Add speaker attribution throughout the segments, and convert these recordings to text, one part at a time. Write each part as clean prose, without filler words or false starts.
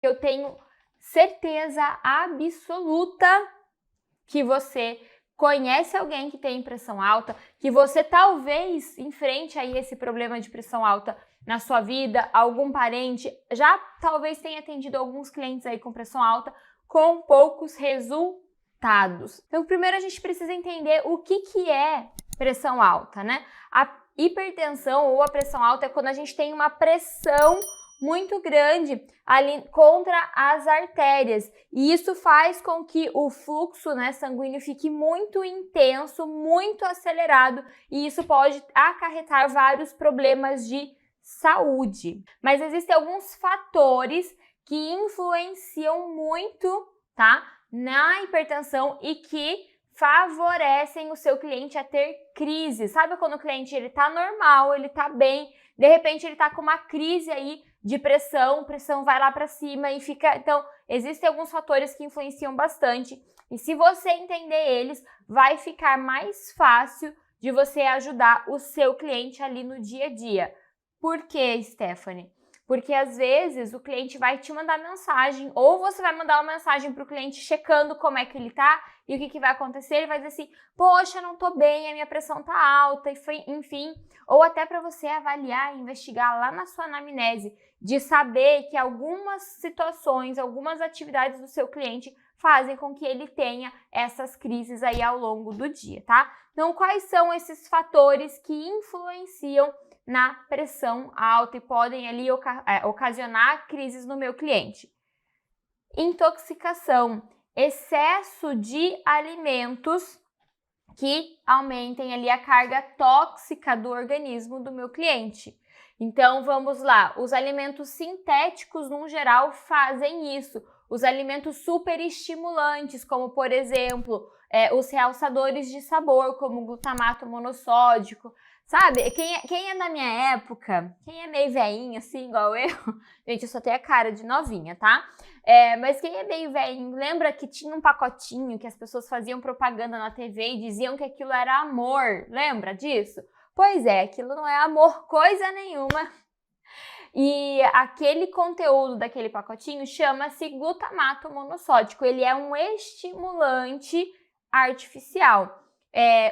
Speaker 1: Eu tenho certeza absoluta que você conhece alguém que tem pressão alta, que você talvez enfrente aí esse problema de pressão alta na sua vida, algum parente, já talvez tenha atendido alguns clientes aí com pressão alta com poucos resultados. Então, primeiro a gente precisa entender o que é pressão alta, né? A hipertensão ou a pressão alta é quando a gente tem uma pressão muito grande ali contra as artérias, e isso faz com que o fluxo, né, sanguíneo fique muito intenso, muito acelerado, e isso pode acarretar vários problemas de saúde. Mas existem alguns fatores que influenciam muito, tá, na hipertensão e que favorecem o seu cliente a ter crise. Sabe quando o cliente ele tá normal, ele tá bem, de repente ele tá com uma crise aí de pressão vai lá para cima e fica... Então, existem alguns fatores que influenciam bastante, e se você entender eles, vai ficar mais fácil de você ajudar o seu cliente ali no dia a dia. Por quê, Stephanie? Porque às vezes o cliente vai te mandar mensagem, ou você vai mandar uma mensagem para o cliente checando como é que ele tá, e o que vai acontecer, ele vai dizer assim, poxa, não tô bem, a minha pressão tá alta, enfim, ou até para você avaliar e investigar lá na sua anamnese, de saber que algumas situações, algumas atividades do seu cliente fazem com que ele tenha essas crises aí ao longo do dia, tá? Então, quais são esses fatores que influenciam na pressão alta e podem ali ocasionar crises no meu cliente? Intoxicação, excesso de alimentos que aumentem ali a carga tóxica do organismo do meu cliente. Então, vamos lá, os alimentos sintéticos, no geral, fazem isso. Os alimentos super estimulantes, como, por exemplo, os realçadores de sabor, como glutamato monossódico. Sabe, quem é da minha época, quem é meio velhinha, assim, igual eu, gente, eu só tenho a cara de novinha, tá? Mas quem é meio velhinho, lembra que tinha um pacotinho que as pessoas faziam propaganda na TV e diziam que aquilo era amor, lembra disso? Pois é, aquilo não é amor coisa nenhuma. E aquele conteúdo daquele pacotinho chama-se glutamato monossódico, ele é um estimulante artificial.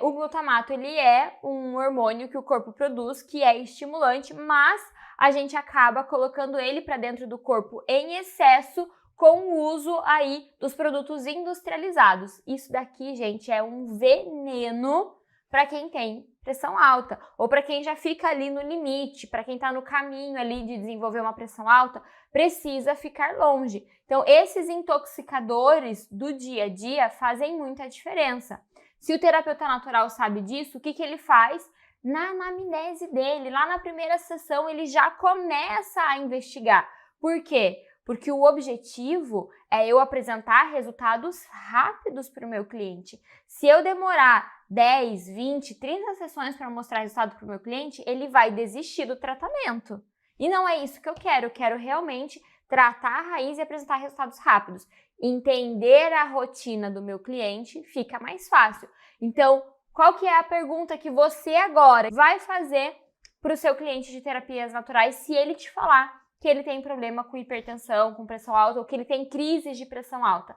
Speaker 1: O glutamato, ele é um hormônio que o corpo produz, que é estimulante, mas a gente acaba colocando ele para dentro do corpo em excesso com o uso aí dos produtos industrializados. Isso daqui, gente, é um veneno para quem tem pressão alta, ou para quem já fica ali no limite, para quem está no caminho ali de desenvolver uma pressão alta, precisa ficar longe. Então, esses intoxicadores do dia a dia fazem muita diferença. Se o terapeuta natural sabe disso, o que ele faz? Na anamnese dele, lá na primeira sessão, ele já começa a investigar. Por quê? Porque o objetivo é eu apresentar resultados rápidos para o meu cliente. Se eu demorar 10, 20, 30 sessões para mostrar resultado para o meu cliente, ele vai desistir do tratamento. E não é isso que eu quero realmente tratar a raiz e apresentar resultados rápidos. Entender a rotina do meu cliente fica mais fácil. Então, qual que é a pergunta que você agora vai fazer para o seu cliente de terapias naturais se ele te falar que ele tem problema com hipertensão, com pressão alta, ou que ele tem crises de pressão alta?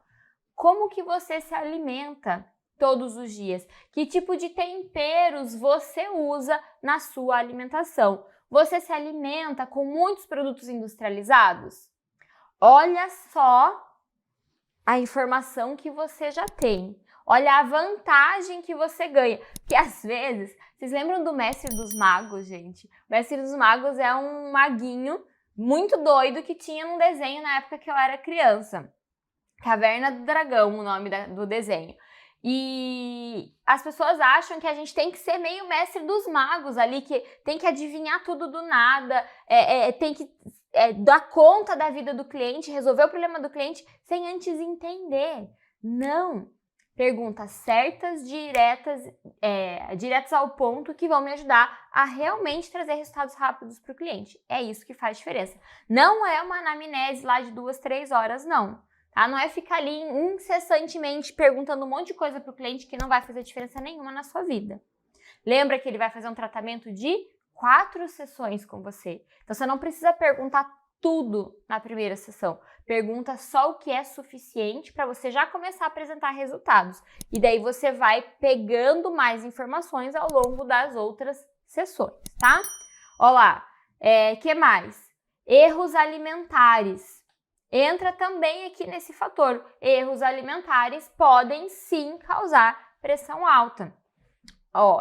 Speaker 1: Como que você se alimenta todos os dias? Que tipo de temperos você usa na sua alimentação? Você se alimenta com muitos produtos industrializados? Olha só a informação que você já tem. Olha a vantagem que você ganha. Porque às vezes, vocês lembram do Mestre dos Magos, gente? O Mestre dos Magos é um maguinho muito doido que tinha num desenho na época que eu era criança. Caverna do Dragão, o nome do desenho. E as pessoas acham que a gente tem que ser meio mestre dos magos ali, que tem que adivinhar tudo do nada, tem que dar conta da vida do cliente, resolver o problema do cliente sem antes entender. Não! Perguntas certas, diretas ao ponto, que vão me ajudar a realmente trazer resultados rápidos para o cliente. É isso que faz diferença. Não é uma anamnese lá de 2, 3 horas, não. Tá? Não é ficar ali incessantemente perguntando um monte de coisa para o cliente que não vai fazer diferença nenhuma na sua vida. Lembra que ele vai fazer um tratamento de 4 sessões com você. Então, você não precisa perguntar tudo na primeira sessão. Pergunta só o que é suficiente para você já começar a apresentar resultados. E daí você vai pegando mais informações ao longo das outras sessões, tá? Olha lá, que mais? Erros alimentares. Entra também aqui nesse fator. Erros alimentares podem sim causar pressão alta.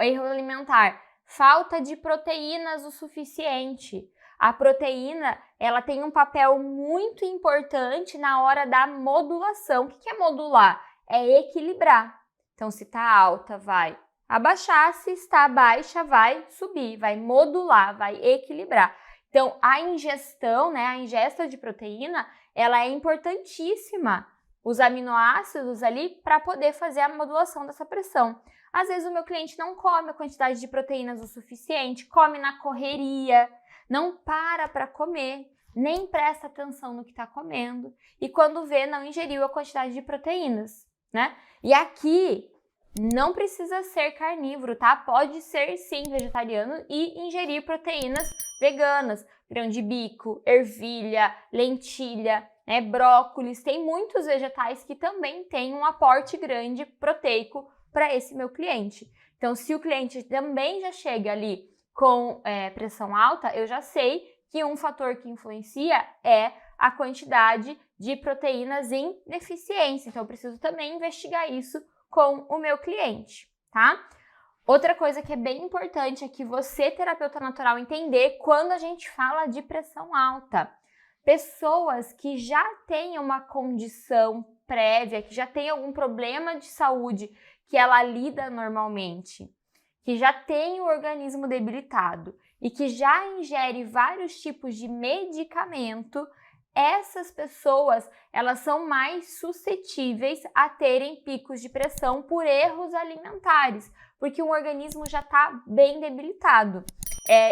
Speaker 1: Erro alimentar, falta de proteínas o suficiente. A proteína, ela tem um papel muito importante na hora da modulação. O que é modular? É equilibrar. Então, se está alta, vai abaixar, se está baixa, vai subir, vai modular, vai equilibrar. Então, a ingestão, a ingesta de proteína, ela é importantíssima. Os aminoácidos ali para poder fazer a modulação dessa pressão. Às vezes o meu cliente não come a quantidade de proteínas o suficiente, come na correria, não para comer, nem presta atenção no que está comendo e quando vê não ingeriu a quantidade de proteínas, né? E aqui não precisa ser carnívoro, tá? Pode ser sim vegetariano e ingerir proteínas veganas, grão de bico, ervilha, lentilha, brócolis, tem muitos vegetais que também têm um aporte grande proteico para esse meu cliente. Então, se o cliente também já chega ali com pressão alta, eu já sei que um fator que influencia é a quantidade de proteínas em deficiência. Então, eu preciso também investigar isso com o meu cliente, tá? Outra coisa que é bem importante é que você, terapeuta natural, entender quando a gente fala de pressão alta. Pessoas que já têm uma condição prévia, que já tem algum problema de saúde que ela lida normalmente, que já tem o organismo debilitado e que já ingere vários tipos de medicamento, essas pessoas, elas são mais suscetíveis a terem picos de pressão por erros alimentares, porque o organismo já está bem debilitado.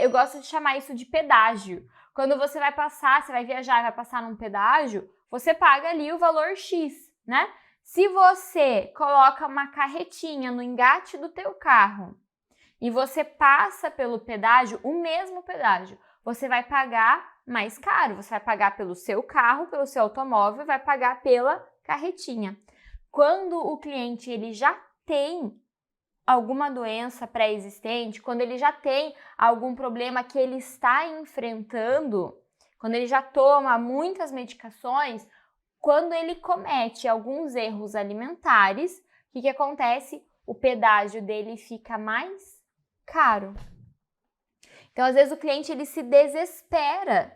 Speaker 1: Eu gosto de chamar isso de pedágio. Quando você vai passar, você vai viajar e vai passar num pedágio, você paga ali o valor X, né? Se você coloca uma carretinha no engate do teu carro e você passa pelo pedágio, o mesmo pedágio, você vai pagar mais caro. Você vai pagar pelo seu carro, pelo seu automóvel, vai pagar pela carretinha. Quando o cliente ele já tem alguma doença pré-existente, quando ele já tem algum problema que ele está enfrentando, quando ele já toma muitas medicações, quando ele comete alguns erros alimentares, o que acontece? O pedágio dele fica mais caro. Então, às vezes o cliente ele se desespera,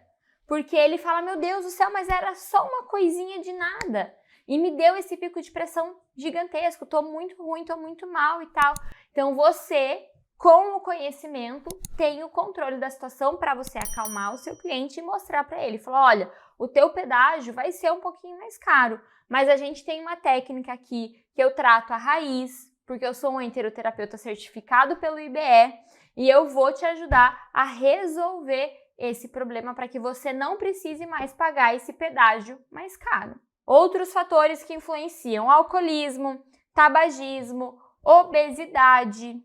Speaker 1: porque ele fala, meu Deus do céu, mas era só uma coisinha de nada. E me deu esse pico de pressão gigantesco, tô muito ruim, tô muito mal e tal. Então você, com o conhecimento, tem o controle da situação para você acalmar o seu cliente e mostrar para ele. Falar, olha, o teu pedágio vai ser um pouquinho mais caro, mas a gente tem uma técnica aqui que eu trato a raiz, porque eu sou um enteroterapeuta certificado pelo IBE e eu vou te ajudar a resolver esse problema para que você não precise mais pagar esse pedágio mais caro. Outros fatores que influenciam: alcoolismo, tabagismo, obesidade,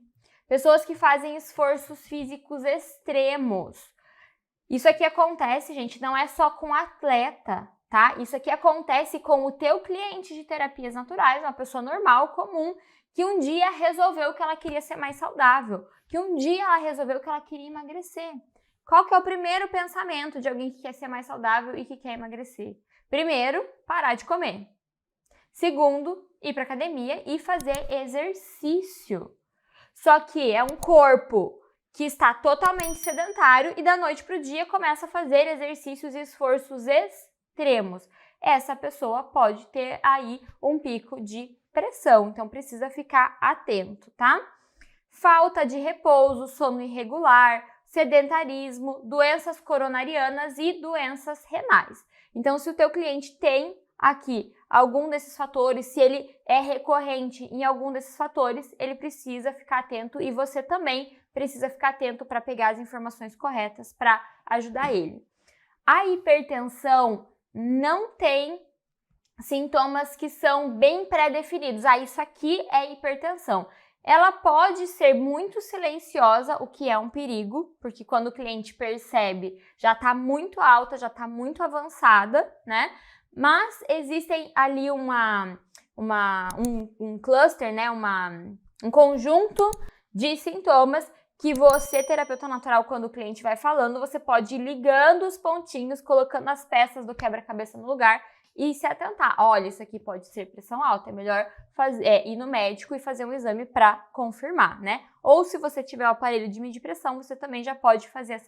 Speaker 1: pessoas que fazem esforços físicos extremos. Isso aqui acontece, gente, não é só com atleta, tá? Isso aqui acontece com o teu cliente de terapias naturais, uma pessoa normal, comum, que um dia resolveu que ela queria ser mais saudável, que um dia ela resolveu que ela queria emagrecer. Qual que é o primeiro pensamento de alguém que quer ser mais saudável e que quer emagrecer? Primeiro, parar de comer. Segundo, ir para academia e fazer exercício. Só que é um corpo que está totalmente sedentário e da noite para o dia começa a fazer exercícios e esforços extremos. Essa pessoa pode ter aí um pico de pressão, então precisa ficar atento, tá? Falta de repouso, sono irregular, sedentarismo, doenças coronarianas e doenças renais. Então, se o teu cliente tem aqui algum desses fatores, se ele é recorrente em algum desses fatores, ele precisa ficar atento e você também precisa ficar atento para pegar as informações corretas para ajudar ele. A hipertensão não tem sintomas que são bem pré-definidos. Isso aqui é hipertensão. Ela pode ser muito silenciosa, o que é um perigo, porque quando o cliente percebe, já está muito alta, já está muito avançada, né? Mas existem ali um cluster, né? Um conjunto de sintomas que você, terapeuta natural, quando o cliente vai falando, você pode ir ligando os pontinhos, colocando as peças do quebra-cabeça no lugar e se atentar. Olha, isso aqui pode ser pressão alta, é melhor ir no médico e fazer um exame para confirmar, né? Ou se você tiver o aparelho de medir pressão, você também já pode fazer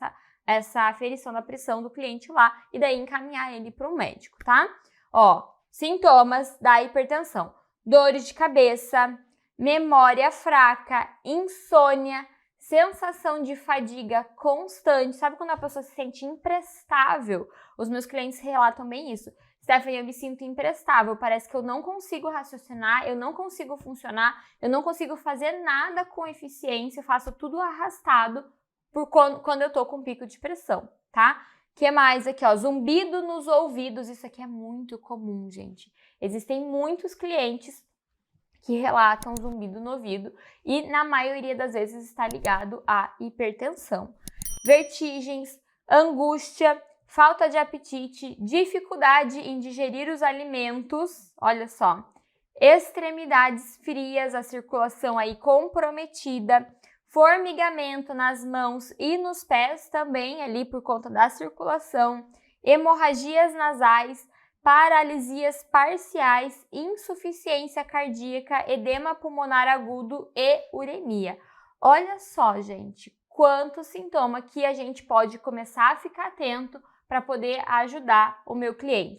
Speaker 1: essa aferição da pressão do cliente lá e daí encaminhar ele para um médico, tá? Ó, sintomas da hipertensão: dores de cabeça, memória fraca, insônia, sensação de fadiga constante. Sabe quando a pessoa se sente imprestável? Os meus clientes relatam bem isso. Stephanie, eu me sinto imprestável, parece que eu não consigo raciocinar, eu não consigo funcionar, eu não consigo fazer nada com eficiência, eu faço tudo arrastado quando eu tô com pico de pressão, tá? O que mais aqui, ó? Zumbido nos ouvidos, isso aqui é muito comum, gente. Existem muitos clientes que relatam zumbido no ouvido e na maioria das vezes está ligado à hipertensão. Vertigens, angústia, falta de apetite, dificuldade em digerir os alimentos, olha só, extremidades frias, a circulação aí comprometida, formigamento nas mãos e nos pés também ali por conta da circulação, hemorragias nasais, paralisias parciais, insuficiência cardíaca, edema pulmonar agudo e uremia. Olha só, gente, quanto sintoma que a gente pode começar a ficar atento para poder ajudar o meu cliente.